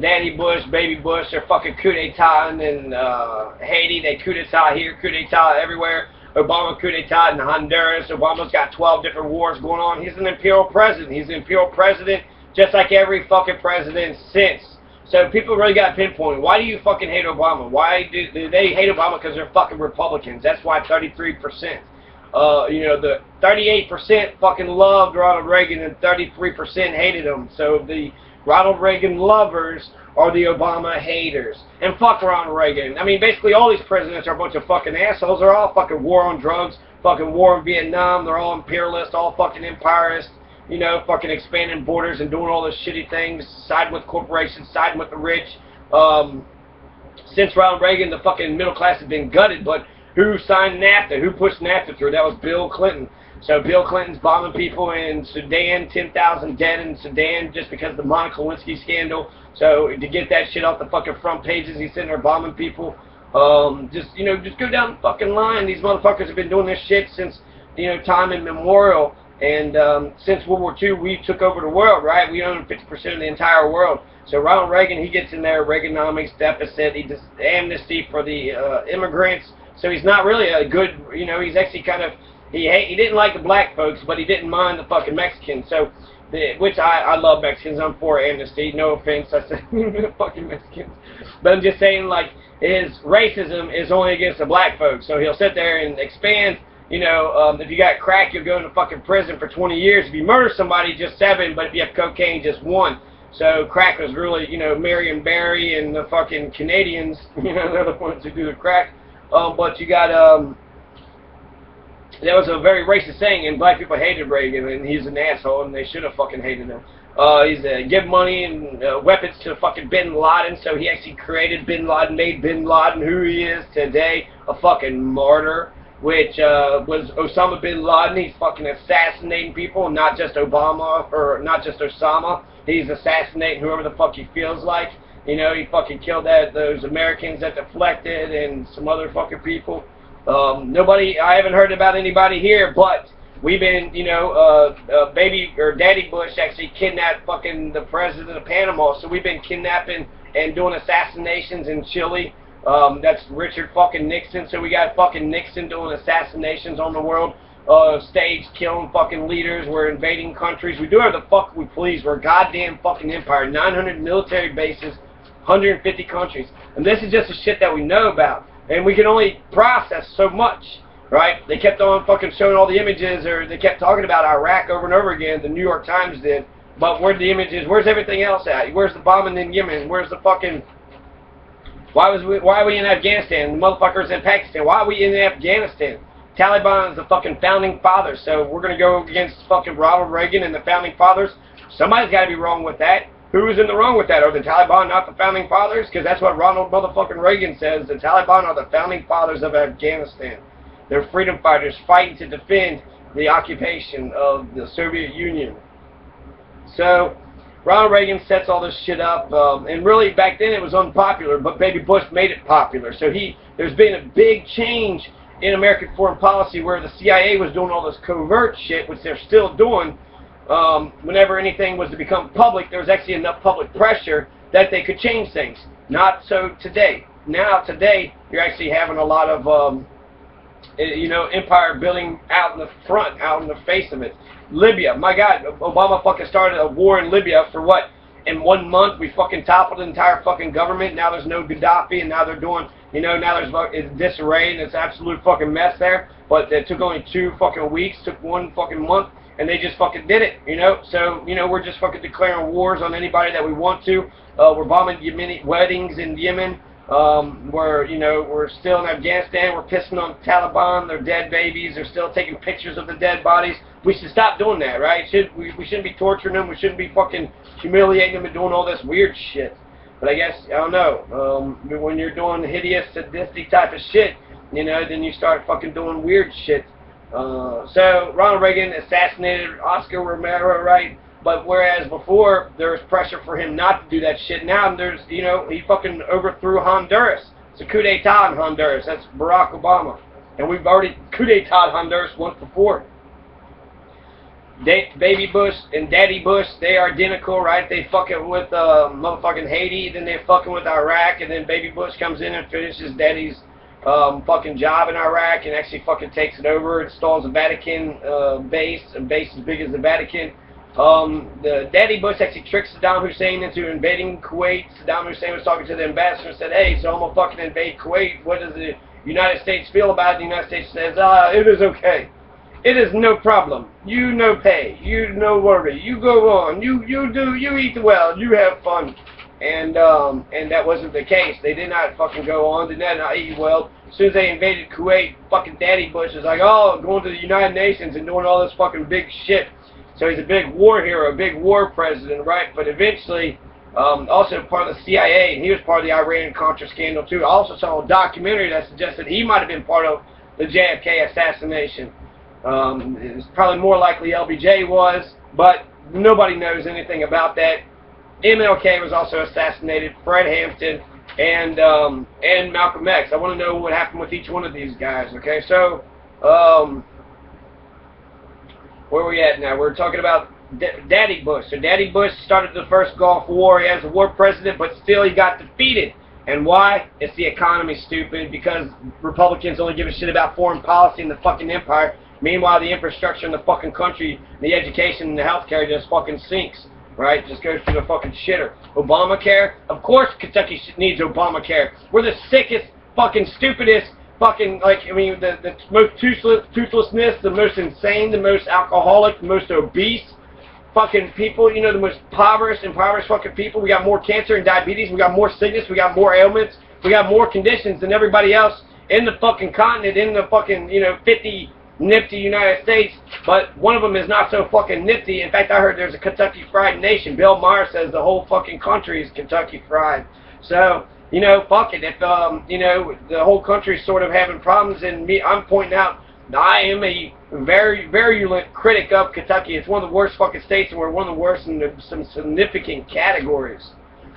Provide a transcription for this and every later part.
Daddy Bush, Baby Bush, they're fucking coup d'etat in Haiti, they coup d'etat here, coup d'etat everywhere. Obama coup d'etat in Honduras. Obama's got 12 different wars going on. He's an imperial president. He's an imperial president just like every fucking president since. So people really got to pinpoint, why do you fucking hate Obama? Why do they hate Obama? Because they're fucking Republicans. That's why 33%. The 38% fucking loved Ronald Reagan and 33% hated him. So the Ronald Reagan lovers are the Obama haters. And fuck Ronald Reagan. I mean, basically all these presidents are a bunch of fucking assholes. They're all fucking war on drugs, fucking war in Vietnam. They're all imperialists, all fucking empirists. Fucking expanding borders and doing all those shitty things, siding with corporations, siding with the rich. Since Ronald Reagan, the fucking middle class has been gutted, but who signed NAFTA? Who pushed NAFTA through? That was Bill Clinton. So Bill Clinton's bombing people in Sudan, 10,000 dead in Sudan just because of the Monica Lewinsky scandal. So to get that shit off the fucking front pages, he's sitting there bombing people. Just go down the fucking line. These motherfuckers have been doing this shit since, time immemorial. And since World War II, we took over the world, right? We own 50% of the entire world. So Ronald Reagan, he gets in there, Reaganomics deficit, he does amnesty for the immigrants. So he's not really a good, he's actually kind of, he didn't like the black folks, but he didn't mind the fucking Mexicans. So, which I love Mexicans. I'm for amnesty. No offense, I said fucking Mexicans. But I'm just saying, like, his racism is only against the black folks. So he'll sit there and expand. If you got crack, you'll go into fucking prison for 20 years. If you murder somebody, just 7, but if you have cocaine, just 1. So crack was really, Marion Barry and the fucking Canadians, they're the ones who do the crack. But you got, that was a very racist thing, and black people hated Reagan, and he's an asshole, and they should have fucking hated him. He's give money and weapons to fucking Bin Laden, so he actually created Bin Laden, made Bin Laden who he is today, a fucking martyr. Which was Osama bin Laden. He's fucking assassinating people, not just Obama, or not just Osama. He's assassinating whoever the fuck he feels like. He fucking killed those Americans that deflected and some other fucking people. I haven't heard about anybody here, but we've been, baby, or Daddy Bush actually kidnapped fucking the president of Panama. So we've been kidnapping and doing assassinations in Chile. That's Richard fucking Nixon. So we got fucking Nixon doing assassinations on the world stage, killing fucking leaders. We're invading countries. We do whatever the fuck we please. We're a goddamn fucking empire. 900 military bases, 150 countries. And this is just the shit that we know about. And we can only process so much, right? They kept on fucking showing all the images, or they kept talking about Iraq over and over again. The New York Times did. But where's the images? Where's everything else at? Where's the bombing in Yemen? Where's the fucking... Why are we in Afghanistan? The motherfuckers in Pakistan. Why are we in Afghanistan? Taliban is the fucking founding fathers, so we're going to go against fucking Ronald Reagan and the founding fathers? Somebody's got to be wrong with that. Who is in the wrong with that? Are the Taliban not the founding fathers? Because that's what Ronald motherfucking Reagan says. The Taliban are the founding fathers of Afghanistan. They're freedom fighters fighting to defend the occupation of the Soviet Union. So... Ronald Reagan sets all this shit up, and really back then it was unpopular, but Baby Bush made it popular. So there's been a big change in American foreign policy where the CIA was doing all this covert shit, which they're still doing. Whenever anything was to become public, there was actually enough public pressure that they could change things. Not so today. Now today, you're actually having a lot of empire building out in the front, out in the face of it. Libya, my God, Obama fucking started a war in Libya for what? In 1 month, we fucking toppled the entire fucking government. Now there's no Gaddafi, and now they're doing, now it's disarray, and it's absolute fucking mess there. But it took only 2 fucking weeks, took 1 fucking month, and they just fucking did it, So, we're just fucking declaring wars on anybody that we want to. We're bombing Yemeni weddings in Yemen. We're still in Afghanistan. We're pissing on Taliban, their dead babies. They're still taking pictures of the dead bodies. We should stop doing that, right? We shouldn't be torturing them. We shouldn't be fucking humiliating them and doing all this weird shit. But I guess, I don't know, when you're doing hideous, sadistic type of shit, then you start fucking doing weird shit. So Ronald Reagan assassinated Oscar Romero, right? But whereas before there was pressure for him not to do that shit, now there's, he fucking overthrew Honduras. It's a coup d'etat in Honduras. That's Barack Obama. And we've already coup d'etat Honduras once before. Baby Bush and Daddy Bush, they are identical, right? They fucking with motherfucking Haiti, then they're fucking with Iraq, and then Baby Bush comes in and finishes Daddy's fucking job in Iraq and actually fucking takes it over, installs a Vatican base, a base as big as the Vatican. The Daddy Bush actually tricked Saddam Hussein into invading Kuwait. Saddam Hussein was talking to the ambassador and said, hey, so I'm gonna fucking invade Kuwait. What does the United States feel about it? The United States says, it is okay. It is no problem. You no pay. You no worry. You go on. You eat well. You have fun. And that wasn't the case. They did not fucking go on. Did not eat well. As soon as they invaded Kuwait, fucking Daddy Bush is like, oh, going to the United Nations and doing all this fucking big shit. So he's a big war hero, a big war president, right? But eventually, also part of the CIA, and he was part of the Iran-Contra scandal too. I also saw a documentary that suggested he might have been part of the JFK assassination. It's probably more likely LBJ was, but nobody knows anything about that. MLK was also assassinated, Fred Hampton, and Malcolm X. I want to know what happened with each one of these guys, okay? So, where are we at now? We're talking about Daddy Bush. So Daddy Bush started the first Gulf War. He was a war president, but still he got defeated. And why? It's the economy, stupid, because Republicans only give a shit about foreign policy and the fucking empire. Meanwhile, the infrastructure in the fucking country, the education and the healthcare just fucking sinks, right? Just goes to the fucking shitter. Obamacare? Of course Kentucky needs Obamacare. We're the sickest, fucking stupidest, fucking, like, I mean, the most toothlessness, the most insane, the most alcoholic, the most obese fucking people, you know, the most impoverished fucking people. We got more cancer and diabetes. We got more sickness. We got more ailments. We got more conditions than everybody else in the fucking continent, in the fucking, you know, 50 nifty United States, but one of them is not so fucking nifty. In fact, I heard there's a Kentucky Fried Nation. Bill Maher says the whole fucking country is Kentucky Fried. So, you know, fuck it. If, you know, the whole country's sort of having problems, and I'm pointing out I am a very virulent critic of Kentucky. It's one of the worst fucking states, and we're one of the worst in some significant categories.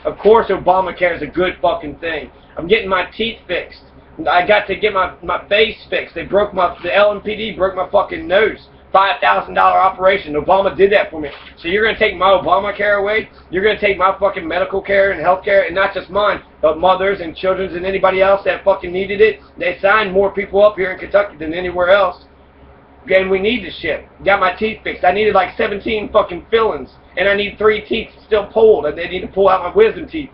Of course, Obamacare is a good fucking thing. I'm getting my teeth fixed. I got to get my face fixed. They broke the LMPD broke my fucking nose. $5,000 operation. Obama did that for me. So you're going to take my Obamacare away? You're going to take my fucking medical care and health care, and not just mine, but mothers and children's and anybody else that fucking needed it. They signed more people up here in Kentucky than anywhere else. And we need this shit. Got my teeth fixed. I needed like 17 fucking fillings, and I need 3 teeth still pulled, and they need to pull out my wisdom teeth.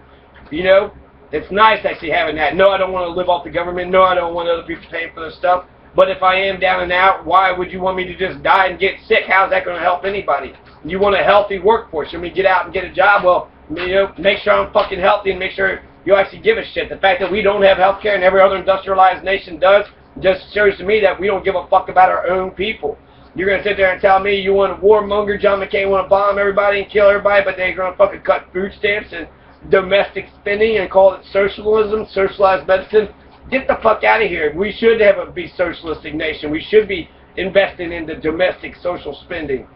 You know? It's nice actually having that. No, I don't want to live off the government. No, I don't want other people paying for this stuff. But if I am down and out, why would you want me to just die and get sick? How's that going to help anybody? You want a healthy workforce. You want me to get out and get a job? Well, you know, make sure I'm fucking healthy and make sure you actually give a shit. The fact that we don't have health care and every other industrialized nation does just shows to me that we don't give a fuck about our own people. You're going to sit there and tell me you want a warmonger, John McCain want to bomb everybody and kill everybody, but they're going to fucking cut food stamps and domestic spending and call it socialism, socialized medicine. Get the fuck out of here. We should have a be socialistic nation. We should be investing in the domestic social spending.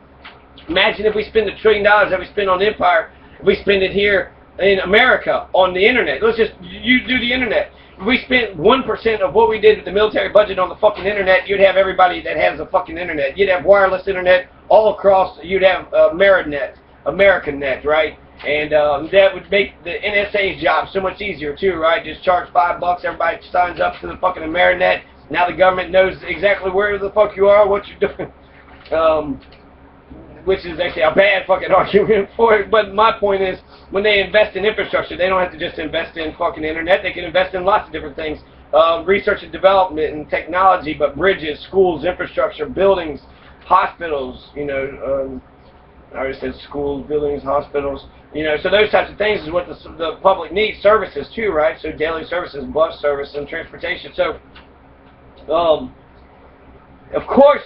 Imagine if we spend $1 trillion that we spend on empire, if we spend it here in America on the internet. Let's just, you do the internet. If we spent 1% of what we did with the military budget on the fucking internet, you'd have everybody that has a fucking internet. You'd have wireless internet all across. You'd have American Net, right? And that would make the NSA's job so much easier too, right? Just charge $5, everybody signs up to the fucking Amerinet. Now the government knows exactly where the fuck you are, what you're doing. Which is actually a bad fucking argument for it. But my point is, when they invest in infrastructure, they don't have to just invest in fucking internet. They can invest in lots of different things. Research and development and technology, but bridges, schools, infrastructure, buildings, hospitals, you know, I already said schools, buildings, hospitals, you know, so those types of things is what the public needs. Services too, right? So daily services, bus service and transportation. So, of course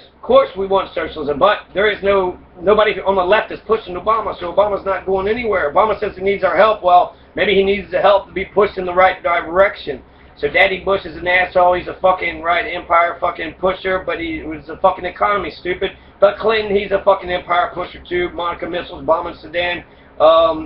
we want socialism, but there is nobody on the left is pushing Obama, so Obama's not going anywhere. Obama says he needs our help. Well, maybe he needs the help to be pushed in the right direction. So Daddy Bush is an asshole. He's a fucking empire fucking pusher, but he was a fucking economy stupid. But Clinton, he's a fucking empire pusher too. Monica missiles bombing Sudan.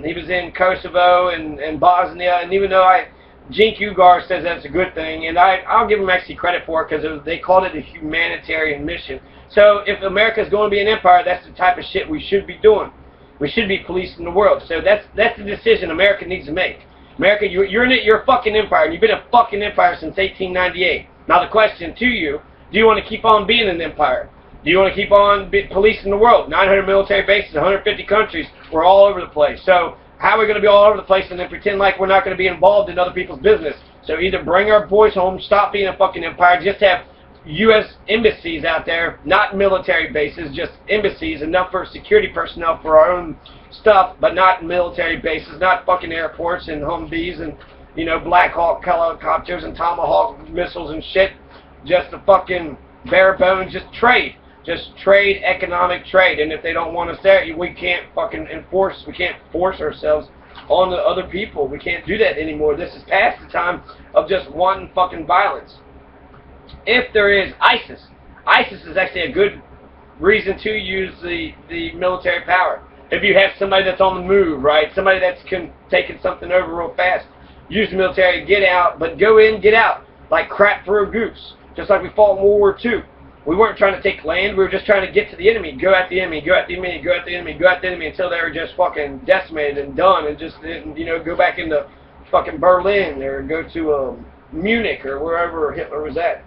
He was in Kosovo and Bosnia, and even though Cenk Uygur says that's a good thing, and I'll give him actually credit for it because they called it a humanitarian mission. So if America's going to be an empire, that's the type of shit we should be doing. We should be policing the world. So that's the decision America needs to make. America, you're a fucking empire, and you've been a fucking empire since 1898. Now the question to you, do you want to keep on being an empire? Do you want to keep on policing the world? 900 military bases, 150 countries, we're all over the place. So how are we going to be all over the place and then pretend like we're not going to be involved in other people's business? So either bring our boys home, stop being a fucking empire, just have U.S. embassies out there, not military bases, just embassies, enough for security personnel for our own stuff, but not military bases, not fucking airports and Humvees and, you know, Black Hawk helicopters and Tomahawk missiles and shit. Just the fucking bare bones, just trade. Just trade, economic trade. And if they don't want us there, we can't fucking enforce, we can't force ourselves on the other people. We can't do that anymore. This is past the time of just wanting fucking violence. If there is ISIS is actually a good reason to use the military power. If you have somebody that's on the move, right? Somebody that's taking something over real fast, use the military, get out, but go in, get out, like crap for a goose. Just like we fought in World War II. We weren't trying to take land, we were just trying to get to the enemy, go at the enemy, go at the enemy, go at the enemy, go at the enemy until they were just fucking decimated and done, and just, you know, go back into fucking Berlin or go to Munich or wherever Hitler was at.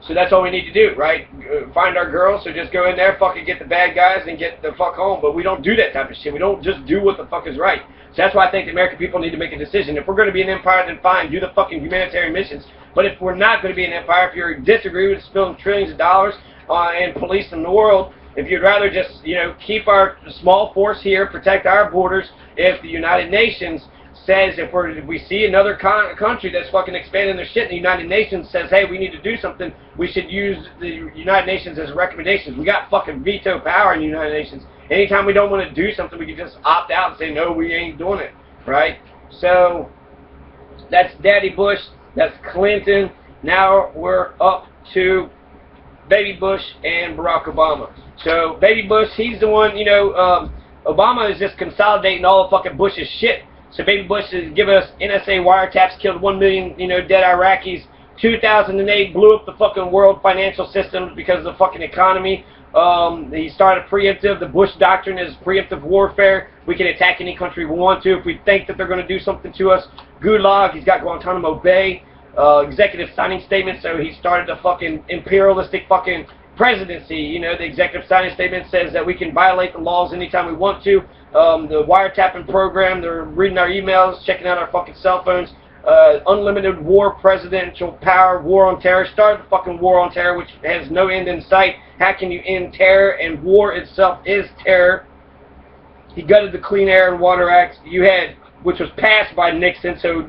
So that's all we need to do, right? Find our girls, so just go in there, fucking get the bad guys and get the fuck home. But we don't do that type of shit. We don't just do what the fuck is right. So that's why I think the American people need to make a decision. If we're going to be an empire, then fine, do the fucking humanitarian missions. But if we're not going to be an empire, if you disagree with spilling trillions of dollars and policing the world, if you'd rather just, you know, keep our small force here, protect our borders, if the United Nations says, if we see another country that's fucking expanding their shit, and the United Nations says, hey, we need to do something, we should use the United Nations as recommendations. We got fucking veto power in the United Nations. Anytime we don't want to do something, we can just opt out and say, no, we ain't doing it, right? So that's Daddy Bush, that's Clinton. Now we're up to Baby Bush and Barack Obama. So Baby Bush, he's the one, you know, Obama is just consolidating all of fucking Bush's shit. So Baby Bush is giving us NSA wiretaps, killed 1 million, you know, dead Iraqis. 2008 blew up the fucking world financial system because of the fucking economy. He started preemptive. The Bush doctrine is preemptive warfare. We can attack any country we want to if we think that they're going to do something to us. Gulag, he's got Guantanamo Bay. Executive signing statement, so he started a fucking imperialistic fucking presidency. You know, the executive signing statement says that we can violate the laws anytime we want to. The wiretapping program, they're reading our emails, checking out our fucking cell phones. Unlimited war, presidential power, war on terror. Started the fucking war on terror, which has no end in sight. How can you end terror? And war itself is terror. He gutted the Clean Air and Water Act. You had, which was passed by Nixon, so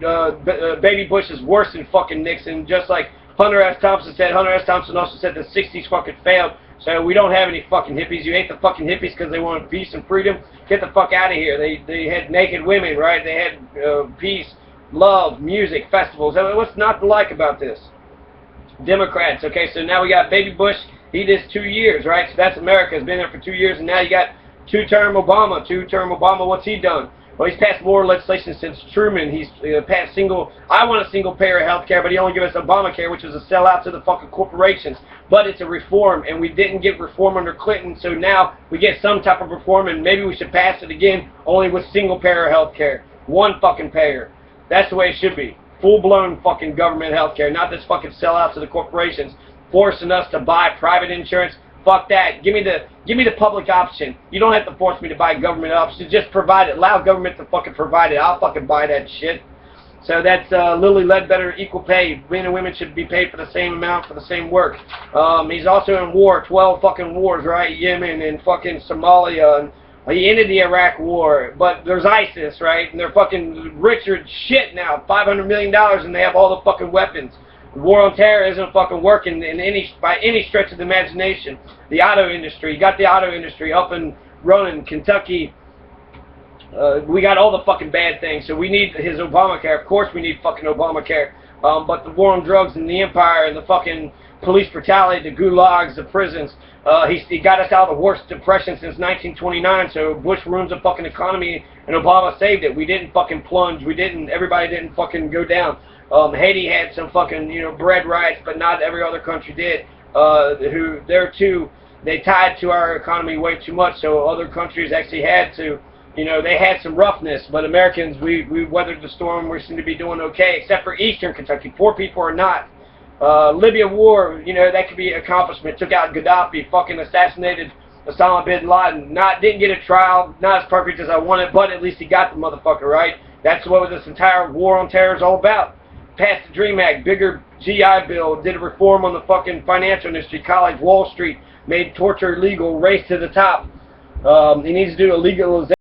Baby Bush is worse than fucking Nixon. Just like Hunter S. Thompson said. Hunter S. Thompson also said the 60s fucking failed. So we don't have any fucking hippies. You hate the fucking hippies because they wanted peace and freedom. Get the fuck out of here. They had naked women, right? They had peace, love, music, festivals. I mean, what's not to like about this? Democrats. Okay, so now we got Baby Bush. He did 2 years, right? So that's America. Has been there for 2 years, and now you got two-term Obama. Two-term Obama. What's he done? Well, he's passed more legislation since Truman. He's passed I want a single-payer health care, but he only gave us Obamacare, which was a sellout to the fucking corporations. But it's a reform, and we didn't get reform under Clinton, so now we get some type of reform, and maybe we should pass it again, only with single-payer health care. One fucking payer. That's the way it should be. Full-blown fucking government health care, not this fucking sellout to the corporations, forcing us to buy private insurance. Fuck that. Give me the public option. You don't have to force me to buy government options. Just provide it. Allow government to fucking provide it. I'll fucking buy that shit. So that's Lilly Ledbetter, equal pay. Men and women should be paid for the same amount for the same work. He's also in war, 12 fucking wars, right? Yemen and fucking Somalia. And he ended the Iraq war. But there's ISIS, right? And they're fucking richer than shit now. $500 million and they have all the fucking weapons. The war on terror isn't fucking working by any stretch of the imagination. The auto industry, you got the auto industry up and running. Kentucky, we got all the fucking bad things. So we need his Obamacare. Of course we need fucking Obamacare. But the war on drugs and the empire and the fucking police brutality, the gulags, the prisons. He got us out of the worst depression since 1929. So Bush ruins the fucking economy and Obama saved it. We didn't fucking plunge. Everybody didn't fucking go down. Haiti had some fucking, bread riots, but not every other country did. They tied to our economy way too much, so other countries actually had to, they had some roughness, but Americans, we weathered the storm. We seem to be doing okay, except for Eastern Kentucky. Poor people are not. Libya war, that could be an accomplishment. Took out Gaddafi, fucking assassinated Osama bin Laden. Didn't get a trial, not as perfect as I wanted, but at least he got the motherfucker, right? That's what this entire war on terror is all about. Passed the DREAM Act, bigger GI Bill, did a reform on the fucking financial industry, college, Wall Street, made torture legal, race to the top. He needs to do a legalization.